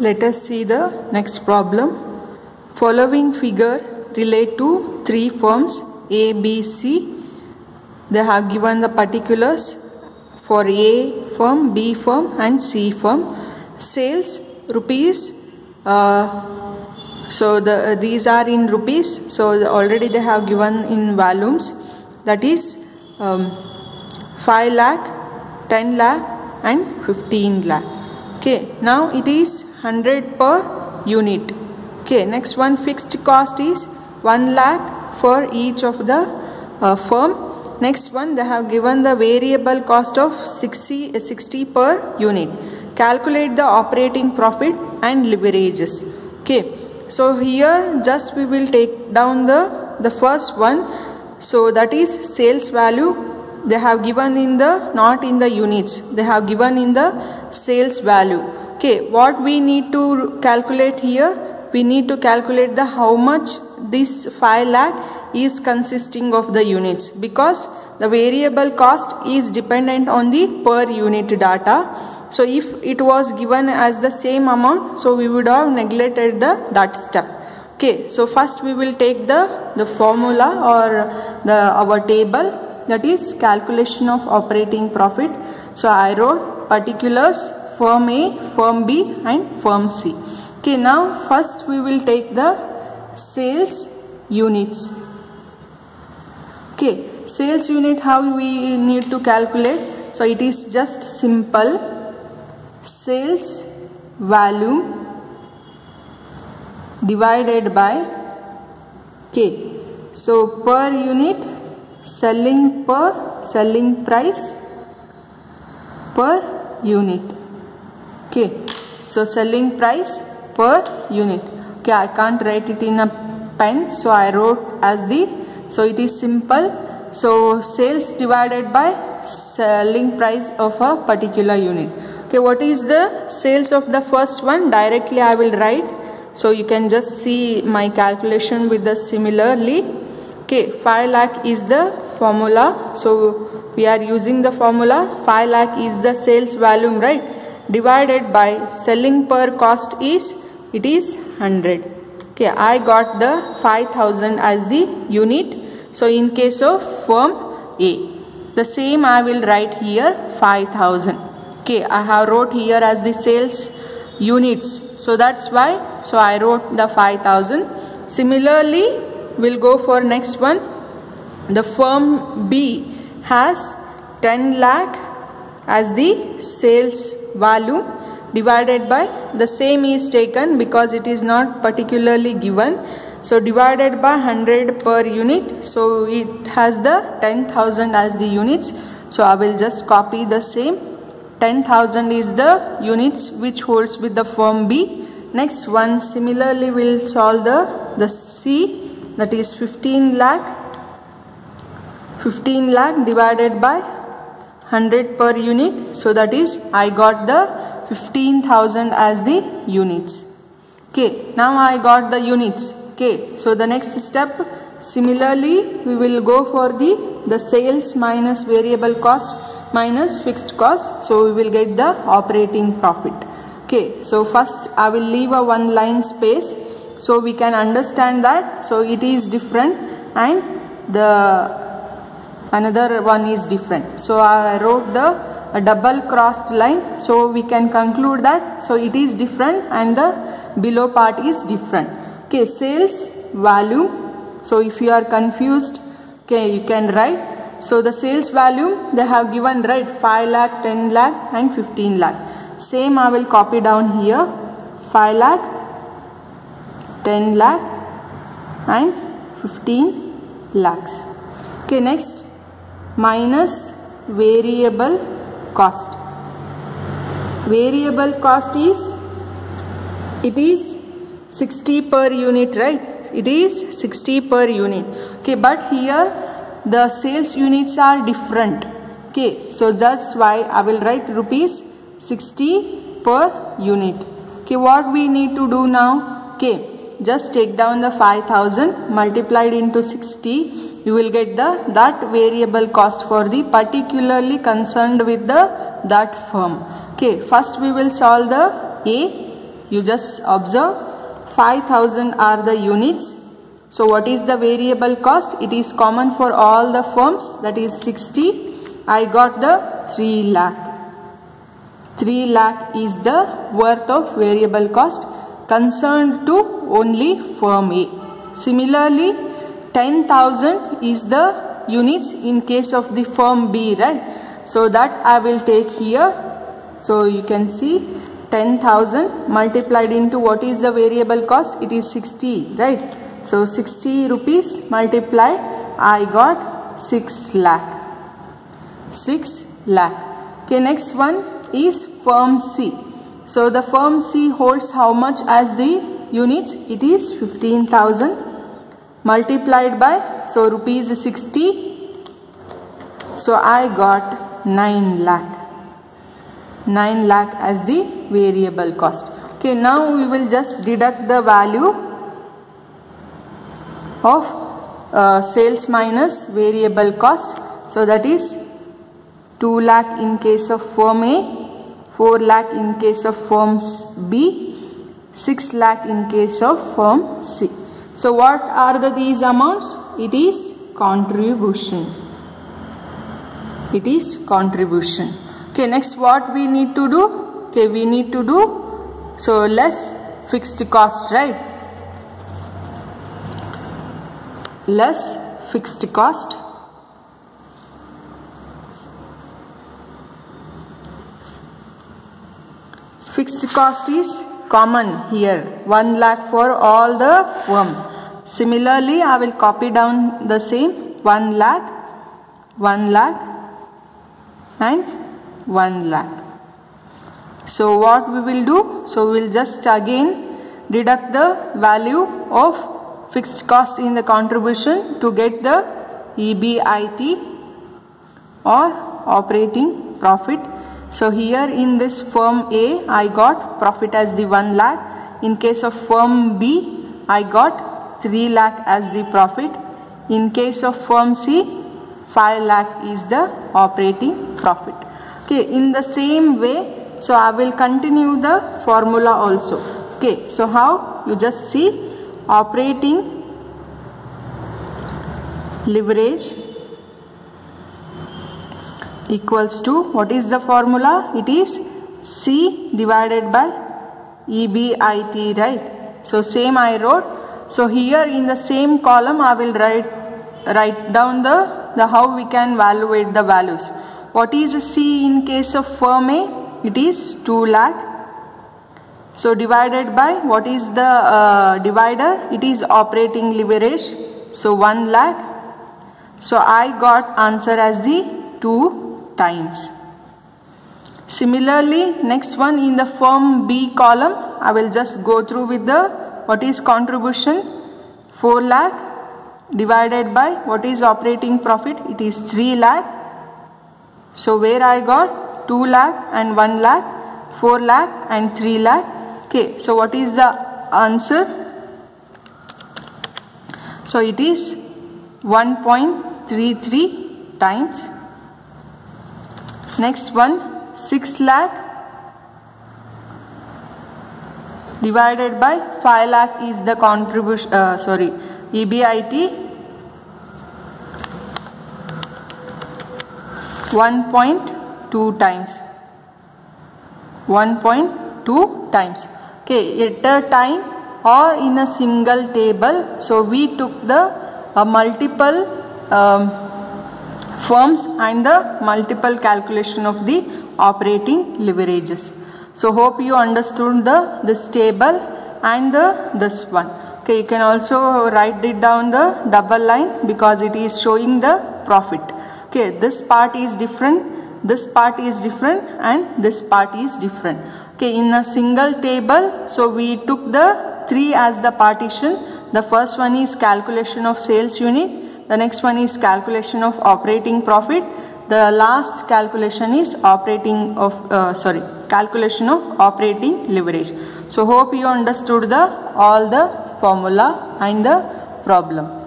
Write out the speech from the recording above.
Let us see the next problem. Following figure relate to three firms A, B, C. They have given the particulars for A firm, B firm and C firm. Sales rupees. These are in rupees. So already they have given in volumes. That is 5 lakh, 10 lakh and 15 lakh. Okay, now it is 100 per unit. Okay, next one, fixed cost is 1 lakh for each of the firm. Next one, they have given the variable cost of 60 per unit. Calculate the operating profit and leverages. Okay, so here just we will take down the first one. So that is sales value. They have given in the, not in the units, they have given in the sales value. Okay, what we need to calculate here, we need to calculate the how much this 5 lakh is consisting of the units, because the variable cost is dependent on the per unit data. So if it was given as the same amount, so we would have neglected that step. Okay, so first we will take the formula or our table, that is calculation of operating profit. So I wrote particulars firm A, firm B and firm C. Okay, now first we will take the sales units. Okay, sales unit, how we need to calculate? So it is just simple sales volume divided by, okay, so per unit selling price per unit. Okay, so selling price per unit. Okay, I can't write it in a pen, so I wrote as so it is simple. So sales divided by selling price of a particular unit. Okay, what is the sales of the first one? Directly I will write. So you can just see my calculation with the similarly. Okay, 5 lakh is the formula. So we are using the formula. 5 lakh is the sales volume, right? Divided by selling per cost is, it is 100. Okay, I got the 5000 as the unit. So in case of firm A, the same I will write here 5000. Okay, I have wrote here as the sales units. So that's why, so I wrote the 5000. Similarly, we'll go for next one. The firm B has 10 lakh as the sales volume divided by, the same is taken because it is not particularly given. So divided by 100 per unit. So it has the 10,000 as the units. So I will just copy the same. 10,000 is the units which holds with the firm B. Next one, similarly we will solve the C, that is 15 lakh. 15 lakh divided by 100 per unit. So that is, I got the 15,000 as the units. Okay, now I got the units. Okay, so the next step, similarly we will go for the sales minus variable cost minus fixed cost. So we will get the operating profit. Okay, so first I will leave a one line space so we can understand that. So it is different and the another one is different. So I wrote a double crossed line, so we can conclude that so it is different and the below part is different. Okay, sales volume. So if you are confused, okay, you can write. So the sales volume they have given, right, 5 lakh, 10 lakh and 15 lakh. Same I will copy down here, 5 lakh, 10 lakh and 15 lakhs. Okay, next, minus variable cost. Variable cost is, it is 60 per unit, right? It is 60 per unit. Okay, but here the sales units are different. Okay, so that's why I will write rupees 60 per unit. Okay, what we need to do now? Okay, just take down the 5000 multiplied into 60. You will get that variable cost for the particularly concerned with that firm. Okay, first we will solve the A. You just observe 5000 are the units. So what is the variable cost? It is common for all the firms, that is 60. I got the 3 lakh. 3 lakh is the worth of variable cost concerned to only firm A. Similarly, 10,000 is the units in case of the firm B, right? So that I will take here. So you can see 10,000 multiplied into what is the variable cost? It is 60, right? So 60 rupees multiplied, I got 6 lakh. 6 lakh. Okay, next one is firm C. So the firm C holds how much as the units? It is 15,000 multiplied by, so rupees 60. So I got 9 lakh. 9 lakh as the variable cost. Okay, now we will just deduct the value of sales minus variable cost. So that is 2 lakh in case of firm A, 4 lakh in case of firm B, 6 lakh in case of firm C. So what are these amounts? It is contribution. It is contribution. Okay, next what we need to do? Okay, we need to do, so less fixed cost, right? Less fixed cost. Fixed cost is common here, 1 lakh for all the firm. Similarly, I will copy down the same, 1 lakh, 1 lakh and 1 lakh. So what we will do? So we will just again deduct the value of fixed cost in the contribution to get the EBIT or operating profit. So here in this firm A, I got profit as the 1 lakh. In case of firm B, I got 3 lakh as the profit. In case of firm C, 5 lakh is the operating profit. Okay, in the same way, so I will continue the formula also. Okay, so how? You just see operating leverage equals to, what is the formula? It is C divided by EBIT, right? So same I wrote. So here in the same column I will write down the how we can evaluate the values. What is C in case of firm A? It is 2 lakh. So divided by, what is the divider? It is operating leverage. So 1 lakh. So I got answer as the 2 times. Similarly, next one in the firm B column, I will just go through with the, what is contribution? 4 lakh divided by, what is operating profit? It is 3 lakh. So where I got 2 lakh and 1 lakh, 4 lakh and 3 lakh. Okay, so what is the answer? So it is 1.33 times. Next one, 6 lakh divided by 5 lakh is the contribution, EBIT. 1.2 times. 1.2 times. Okay, at a time or in a single table. So we took the multiple firms and the multiple calculation of the operating leverages. So hope you understood this table and this one. Okay, you can also write it down the double line because it is showing the profit. Okay, this part is different, this part is different and this part is different. Okay, in a single table, so we took the 3 as the partition. The first one is calculation of sales unit, the next one is calculation of operating profit, the last calculation is calculation of operating leverage. So hope you understood all the formula and the problem.